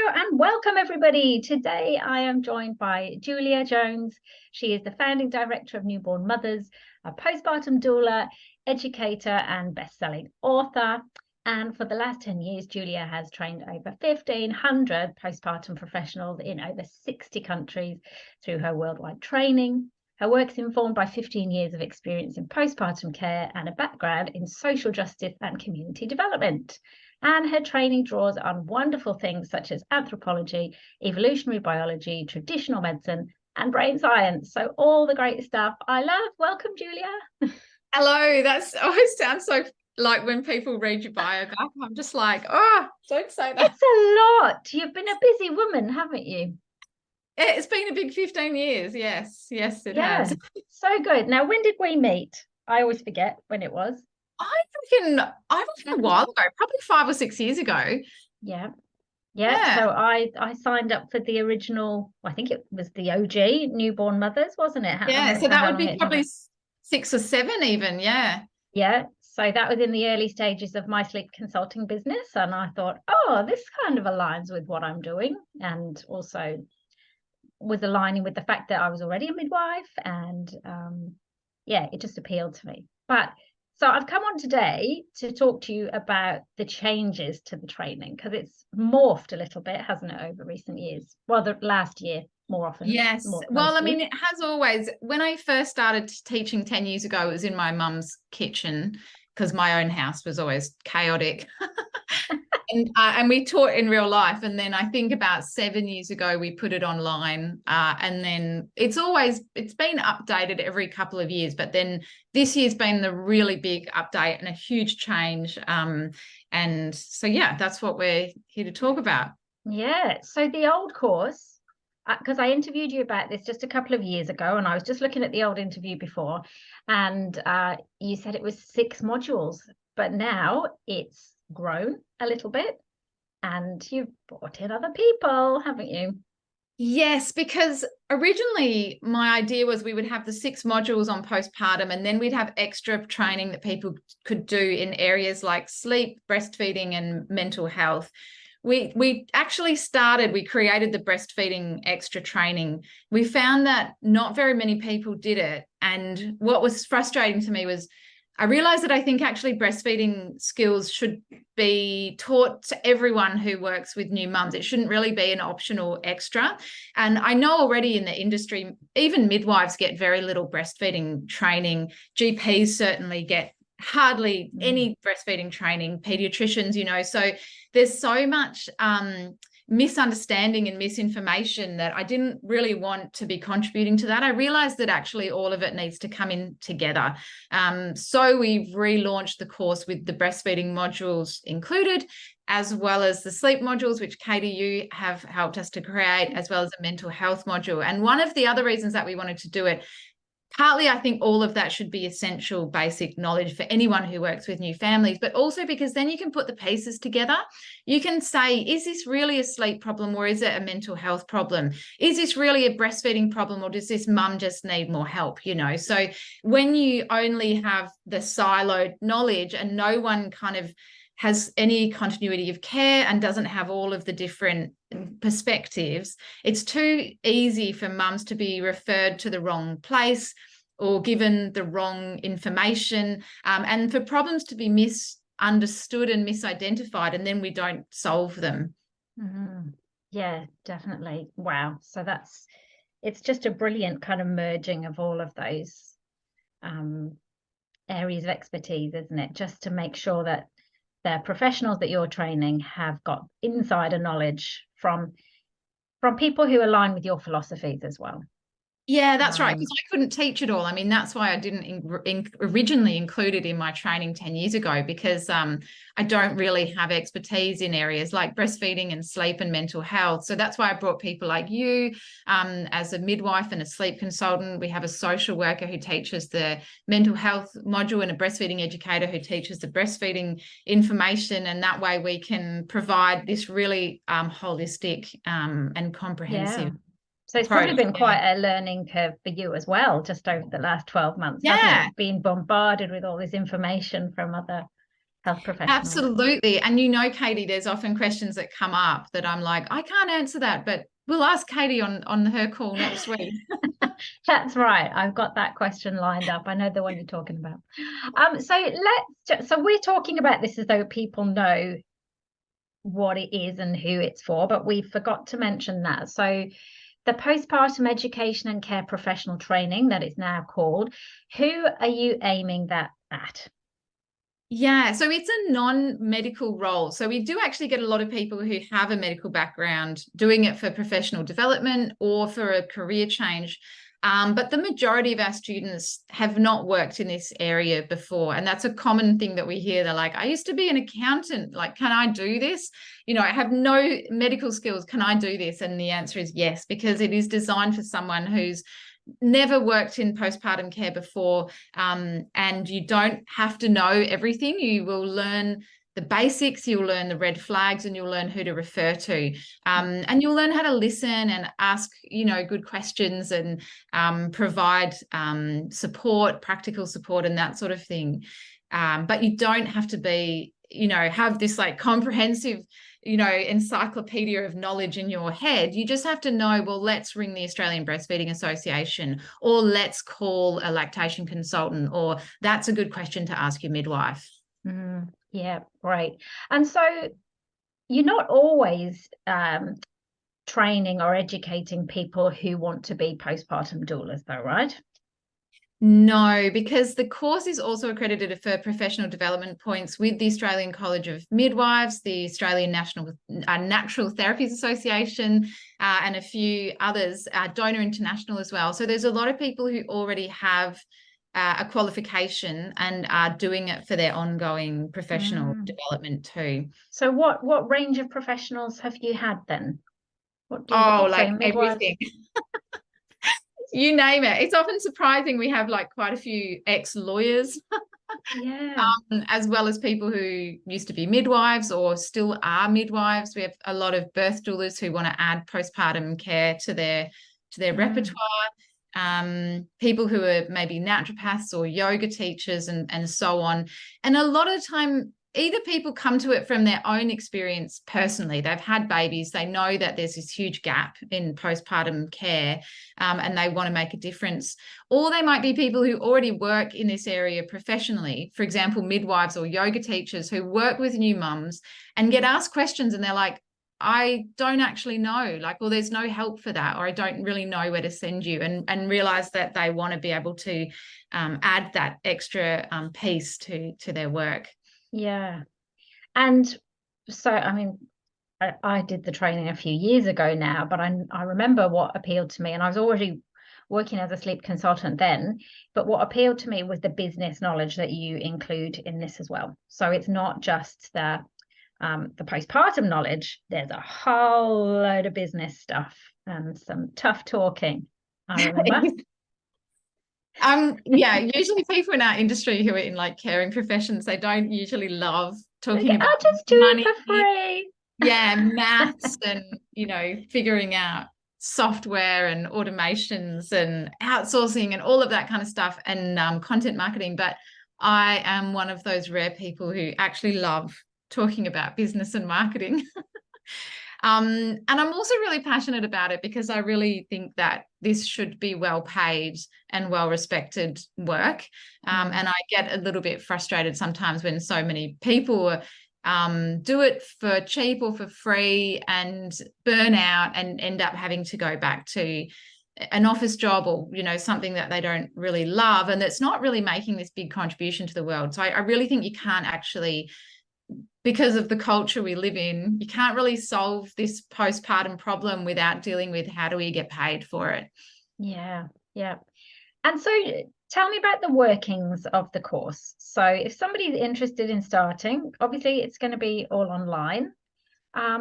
Hello and welcome everybody. Today I am joined by Julia Jones. She is the founding director of Newborn Mothers, a postpartum doula, educator and best-selling author. And for the last 10 years, Julia has trained over 1,500 postpartum professionals in over 60 countries through her worldwide training. Her work is informed by 15 years of experience in postpartum care and a background in social justice and community development. And her training draws on wonderful things such as anthropology, evolutionary biology, traditional medicine, and brain science. So all the great stuff I love. Welcome, Julia. Hello. That's always sounds so like when people read your bio back, I'm just like, oh, don't say that. It's a lot. You've been a busy woman, haven't you? It's been a big 15 years. Yes, it has. So good. Now, when did we meet? I always forget when it was. I reckon a while ago, probably 5 or 6 years ago. Yeah. Yeah. So I signed up for the original, I think it was the OG Newborn Mothers, wasn't it? Yeah. So that would be probably 6 or 7 even. Yeah. Yeah. So that was in the early stages of my sleep consulting business. And I thought, oh, this kind of aligns with what I'm doing. And also was aligning with the fact that I was already a midwife. And yeah, it just appealed to me. But so I've come on today to talk to you about the changes to the training because it's morphed a little bit, hasn't it, over recent years? Well, the last year more often. Yes. Well, I mean, it has always. When I first started teaching 10 years ago, it was in my mum's kitchen because my own house was always chaotic. And we taught in real life. And then I think about 7 years ago, we put it online. And then it's been updated every couple of years. But then this year's been the really big update and a huge change. And so, yeah, that's what we're here to talk about. Yeah. So the old course, because I interviewed you about this just a couple of years ago, and I was just looking at the old interview before, and you said it was 6 modules, but now it's grown a little bit and you've brought in other people, haven't you? Yes, because originally my idea was we would have the 6 modules on postpartum and then we'd have extra training that people could do in areas like sleep, breastfeeding and mental health. We created the breastfeeding extra training. We found that not very many people did it. And what was frustrating to me was I realized that I think actually breastfeeding skills should be taught to everyone who works with new mums. It shouldn't really be an optional extra. And I know already in the industry, even midwives get very little breastfeeding training. GPs certainly get hardly any breastfeeding training, pediatricians, so there's so much misunderstanding and misinformation that I didn't really want to be contributing to that. I realized that actually all of it needs to come in together. So we've relaunched the course with the breastfeeding modules included, as well as the sleep modules, which Katie, you have helped us to create, as well as a mental health module. And one of the other reasons that we wanted to do it, partly, I think all of that should be essential basic knowledge for anyone who works with new families, but also because then you can put the pieces together. You can say, is this really a sleep problem or is it a mental health problem? Is this really a breastfeeding problem or does this mum just need more help? So when you only have the siloed knowledge and no one kind of has any continuity of care and doesn't have all of the different perspectives, it's too easy for mums to be referred to the wrong place or given the wrong information, and for problems to be misunderstood and misidentified, and then we don't solve them. Mm-hmm. Yeah, definitely. Wow. So it's just a brilliant kind of merging of all of those areas of expertise, isn't it? Just to make sure that the professionals that you're training have got insider knowledge from people who align with your philosophies as well. Yeah, that's right. Because I couldn't teach it all. I mean, that's why I didn't originally include it in my training 10 years ago, because I don't really have expertise in areas like breastfeeding and sleep and mental health. So that's why I brought people like you as a midwife and a sleep consultant. We have a social worker who teaches the mental health module and a breastfeeding educator who teaches the breastfeeding information. And that way we can provide this really holistic and comprehensive. Yeah. So it's probably been quite a learning curve for you as well, just over the last 12 months, hasn't it? Being bombarded with all this information from other health professionals. Absolutely. And Katie, there's often questions that come up that I'm like, I can't answer that, but we'll ask Katie on her call next week. That's right. I've got that question lined up. I know the one you're talking about. So we're talking about this as though people know what it is and who it's for, but we forgot to mention that. So the postpartum education and care professional training that it's now called, who are you aiming that at? Yeah, so it's a non-medical role. So we do actually get a lot of people who have a medical background doing it for professional development or for a career change. But the majority of our students have not worked in this area before. And that's a common thing that we hear. They're like, I used to be an accountant. Like, can I do this? I have no medical skills. Can I do this? And the answer is yes, because it is designed for someone who's never worked in postpartum care before, and you don't have to know everything. You will learn the basics, you'll learn the red flags, and you'll learn who to refer to, and you'll learn how to listen and ask good questions, and provide support, practical support, and that sort of thing. But you don't have to be have this like comprehensive encyclopedia of knowledge in your head. You just have to know, well, let's ring the Australian Breastfeeding Association, or let's call a lactation consultant, or that's a good question to ask your midwife. Yeah, great. And so you're not always training or educating people who want to be postpartum doulas though, right? No, because the course is also accredited for professional development points with the Australian College of Midwives, the Australian Natural Therapies Association, and a few others, Donor International as well. So there's a lot of people who already have a qualification and are doing it for their ongoing professional development too. So what range of professionals have you had then? What do you like everything. You name it. It's often surprising. We have like quite a few ex-lawyers, yeah, as well as people who used to be midwives or still are midwives. We have a lot of birth doulas who want to add postpartum care to their repertoire. People who are maybe naturopaths or yoga teachers and so on. And a lot of the time, either people come to it from their own experience personally. They've had babies. They know that there's this huge gap in postpartum care, and they want to make a difference. Or they might be people who already work in this area professionally. For example, midwives or yoga teachers who work with new mums and get asked questions, and they're like, I don't actually know, well, there's no help for that, or I don't really know where to send you, and realize that they want to be able to add that extra piece to their work. Yeah. And so, I mean, I did the training a few years ago now, but I remember what appealed to me, and I was already working as a sleep consultant then, but what appealed to me was the business knowledge that you include in this as well. So it's not just the postpartum knowledge. There's a whole load of business stuff and some tough talking, I remember. Usually people in our industry who are in like caring professions, they don't usually love talking about I'll just do money. it for free. Maths and figuring out software and automations and outsourcing and all of that kind of stuff, and content marketing. But I am one of those rare people who actually love talking about business and marketing. And I'm also really passionate about it because I really think that this should be well paid and well respected work. And I get a little bit frustrated sometimes when so many people do it for cheap or for free and burn out and end up having to go back to an office job or something that they don't really love, and that's not really making this big contribution to the world. So I really think you can't actually, because of the culture we live in, you can't really solve this postpartum problem without dealing with how do we get paid for it. Yeah. And so tell me about the workings of the course. So if somebody's interested in starting, obviously it's going to be all online. How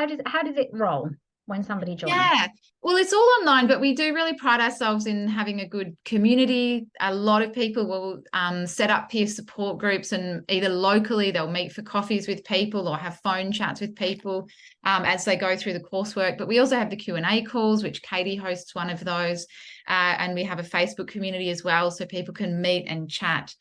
does it roll when somebody joins? Yeah, well, it's all online, but we do really pride ourselves in having a good community. A lot of people will set up peer support groups, and either locally they'll meet for coffees with people or have phone chats with people as they go through the coursework. But we also have the Q&A calls, which Katie hosts one of those, and we have a Facebook community as well, so people can meet and chat.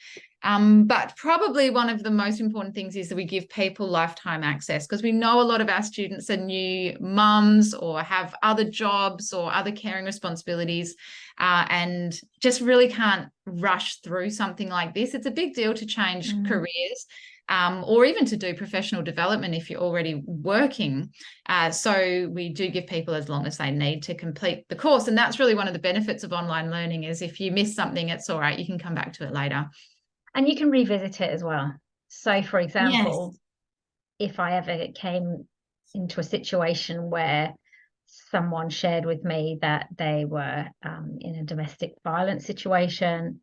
But probably one of the most important things is that we give people lifetime access, because we know a lot of our students are new mums or have other jobs or other caring responsibilities, and just really can't rush through something like this. It's a big deal to change careers, or even to do professional development if you're already working. So we do give people as long as they need to complete the course. And that's really one of the benefits of online learning, is if you miss something, it's all right. You can come back to it later. And you can revisit it as well. So, for example, Yes. if I ever came into a situation where someone shared with me that they were in a domestic violence situation,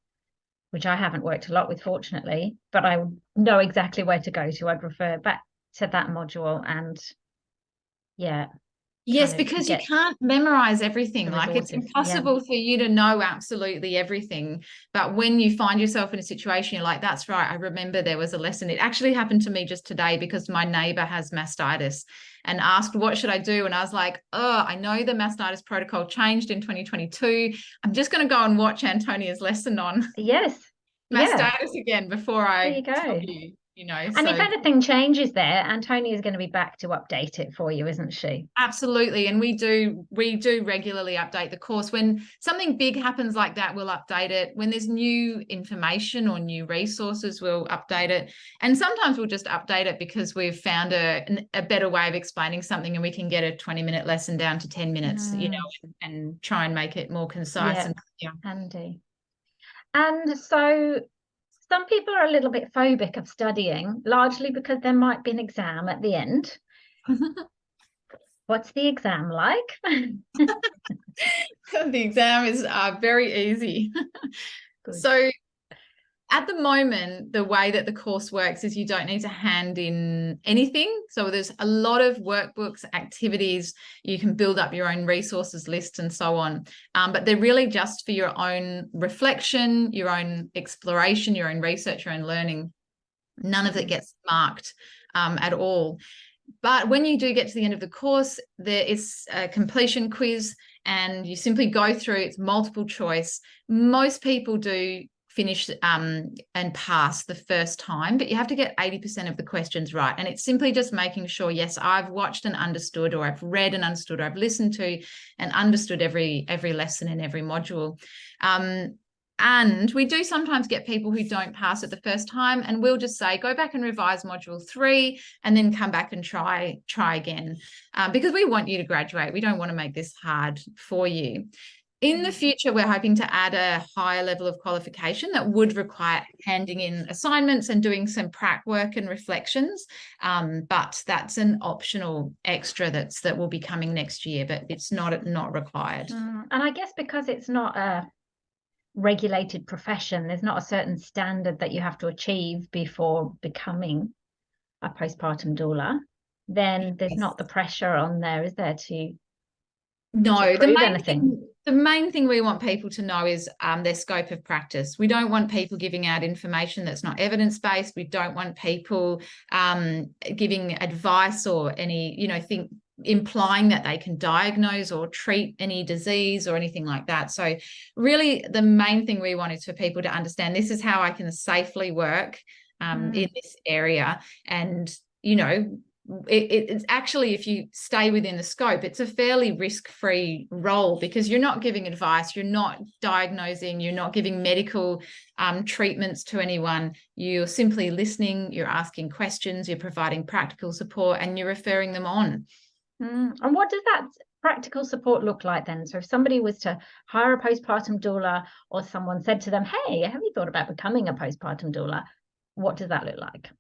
which I haven't worked a lot with, fortunately, but I know exactly where to go to. I'd refer back to that module and, yeah, Yes, kind of because you get can't memorize everything. the Like, it's resources. Yeah. impossible for you to know absolutely everything. But when you find yourself in a situation, you're like, that's right, I remember there was a lesson. It actually happened to me just today, because my neighbor has mastitis and asked, what should I do? And I was like, oh, I know the mastitis protocol changed in 2022. I'm just going to go and watch Antonia's lesson on Yes. Yeah. mastitis again before There I you tell go. you, And if so. anything changes there, Antonia is going to be back to update it for you, isn't she? Absolutely. And we do regularly update the course. When something big happens like that, we'll update it. When there's new information or new resources, we'll update it. And sometimes we'll just update it because we've found a better way of explaining something, and we can get a 20-minute lesson down to 10 minutes, and try and make it more concise. Yeah, And handy. And so some people are a little bit phobic of studying, largely because there might be an exam at the end. What's the exam like? the exam is very easy. Good. So at the moment, the way that the course works is you don't need to hand in anything. So there's a lot of workbooks, activities. You can build up your own resources list and so on. But they're really just for your own reflection, your own exploration, your own research, your own learning. None of it gets marked at all. But when you do get to the end of the course, there is a completion quiz, and you simply go through. It's multiple choice. Most people do finish and pass the first time, but you have to get 80% of the questions right. And it's simply just making sure, yes, I've watched and understood, or I've read and understood, or I've listened to and understood every lesson in every module. And we do sometimes get people who don't pass it the first time, and we'll just say, go back and revise module 3 and then come back and try again, because we want you to graduate. We don't want to make this hard for you. In the future, we're hoping to add a higher level of qualification that would require handing in assignments and doing some prac work and reflections. But that's an optional extra that will be coming next year, but it's not required. And I guess because it's not a regulated profession, there's not a certain standard that you have to achieve before becoming a postpartum doula, then there's not the pressure on there, is there, to the main thing we want people to know is their scope of practice. We don't want people giving out information that's not evidence-based. We don't want people giving advice or any, implying that they can diagnose or treat any disease or anything like that. So really the main thing we want is for people to understand, this is how I can safely work in this area. And, it's actually, if you stay within the scope, it's a fairly risk-free role, because you're not giving advice, you're not diagnosing, you're not giving medical treatments to anyone. You're simply listening, you're asking questions, you're providing practical support, and you're referring them on. And what does that practical support look like then? So if somebody was to hire a postpartum doula, or someone said to them, hey, have you thought about becoming a postpartum doula? What does that look like?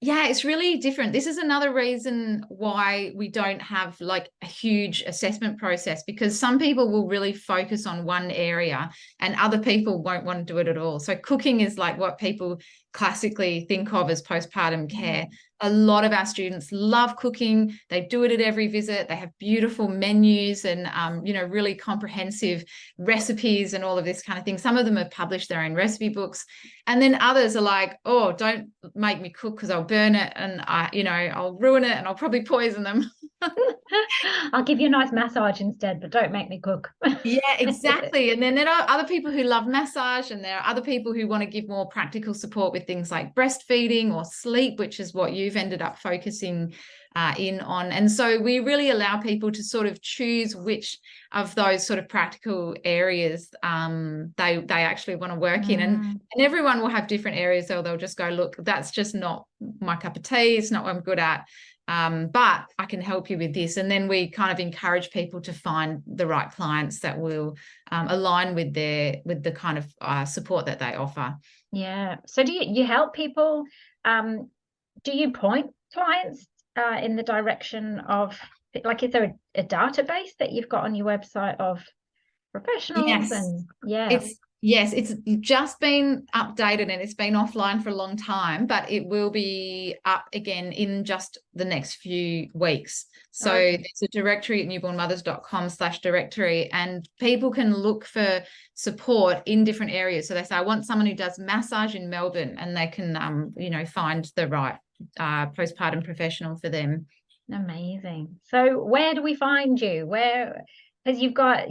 Yeah, it's really different. This is another reason why we don't have like a huge assessment process, because some people will really focus on one area and other people won't want to do it at all. So cooking is like what people classically think of as postpartum care. A lot of our students love cooking. They do it at every visit. They have beautiful menus and, really comprehensive recipes and all of this kind of thing. Some of them have published their own recipe books. And then others are like, oh, don't make me cook because I'll burn it and, I'll ruin it and I'll probably poison them. I'll give you a nice massage instead, but don't make me cook. Yeah, exactly. And then there are other people who love massage, and there are other people who want to give more practical support with things like breastfeeding or sleep, which is what you've ended up focusing in on. And so we really allow people to sort of choose which of those sort of practical areas they actually want to work in. And everyone will have different areas, so they'll just go, look, that's just not my cup of tea. It's not what I'm good at. But I can help you with this. And then we kind of encourage people to find the right clients that will align with the kind of support that they offer. Yeah. So do you help people? Do you point clients in the direction of, like, is there a database that you've got on your website of professionals? Yes. And yeah. It's just been updated, and it's been offline for a long time, but it will be up again in just the next few weeks. So there's a directory at newbornmothers.com/directory, and people can look for support in different areas. So they say, I want someone who does massage in Melbourne, and they can find the right postpartum professional for them. Amazing. So where do we find you? Where, because you've got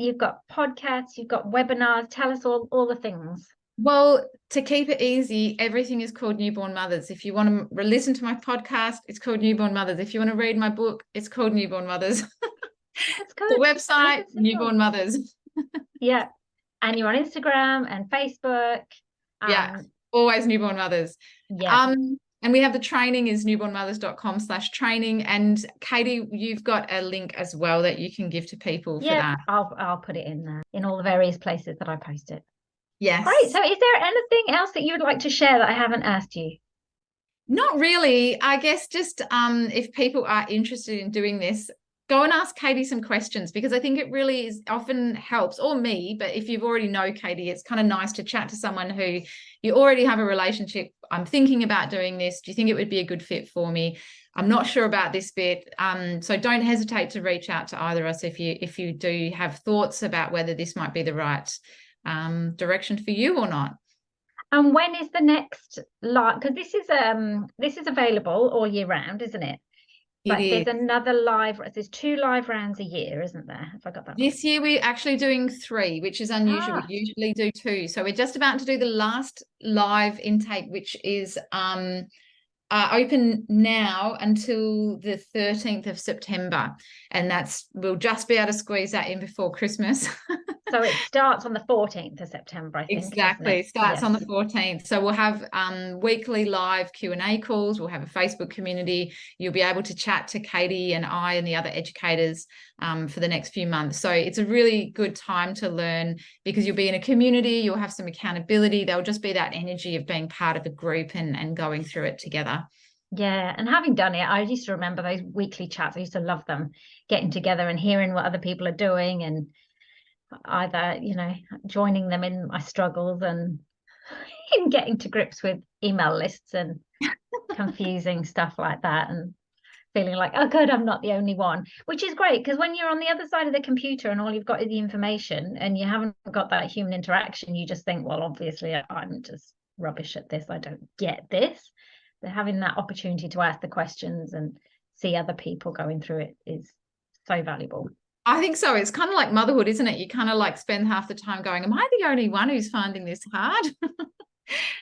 podcasts, you've got webinars. Tell us all the things. Well, to keep it easy, everything is called Newborn Mothers. If you want to listen to my podcast, it's called Newborn Mothers. If you want to read my book, it's called Newborn Mothers. That's good. The website, Newborn Mothers. Yeah. And you're on Instagram and Facebook. Yeah, always Newborn Mothers. Yeah. And we have the training is newbornmothers.com/training. And Katie, you've got a link as well that you can give to people for that. I'll put it in there in all the various places that I post it. Yes. Great. So is there anything else that you would like to share that I haven't asked you? Not really. I guess just if people are interested in doing this, go and ask Katie some questions, because I think it really often helps, or me, but if you've already know Katie, it's kind of nice to chat to someone who you already have a relationship. I'm thinking about doing this. Do you think it would be a good fit for me? I'm not sure about this bit. So don't hesitate to reach out to either of us if you do have thoughts about whether this might be the right direction for you or not. And when is the next live? Because this is available all year round, isn't it? But there's another live. There's 2 live rounds a year, isn't there? Have I got that? This year we're actually doing 3, which is unusual. We usually do 2. So we're just about to do the last live intake, which is open now until the 13th of September. And we'll just be able to squeeze that in before Christmas. So it starts on the 14th of September, I think. Exactly. It starts on the 14th. So we'll have weekly live Q&A calls. We'll have a Facebook community. You'll be able to chat to Katie and I and the other educators for the next few months. So it's a really good time to learn, because you'll be in a community, you'll have some accountability. There'll just be that energy of being part of a group and going through it together. Yeah, and having done it, I used to remember those weekly chats. I used to love them, getting together and hearing what other people are doing, and either, joining them in my struggles and in getting to grips with email lists and confusing stuff like that, and feeling like, oh good, I'm not the only one, which is great, because when you're on the other side of the computer and all you've got is the information and you haven't got that human interaction, you just think, well, obviously I'm just rubbish at this, I don't get this. But having that opportunity to ask the questions and see other people going through it is so valuable. I think so. It's kind of like motherhood, isn't it? You kind of like spend half the time going, am I the only one who's finding this hard?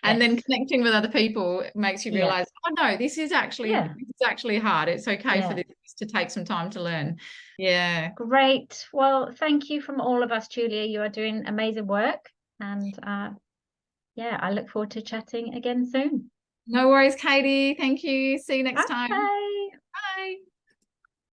And then connecting with other people makes you realize, oh no, this is actually hard. It's okay for this to take some time to learn. Yeah. Great. Well, thank you from all of us, Julia. You are doing amazing work. And I look forward to chatting again soon. No worries, Katie. Thank you. See you next time. Bye.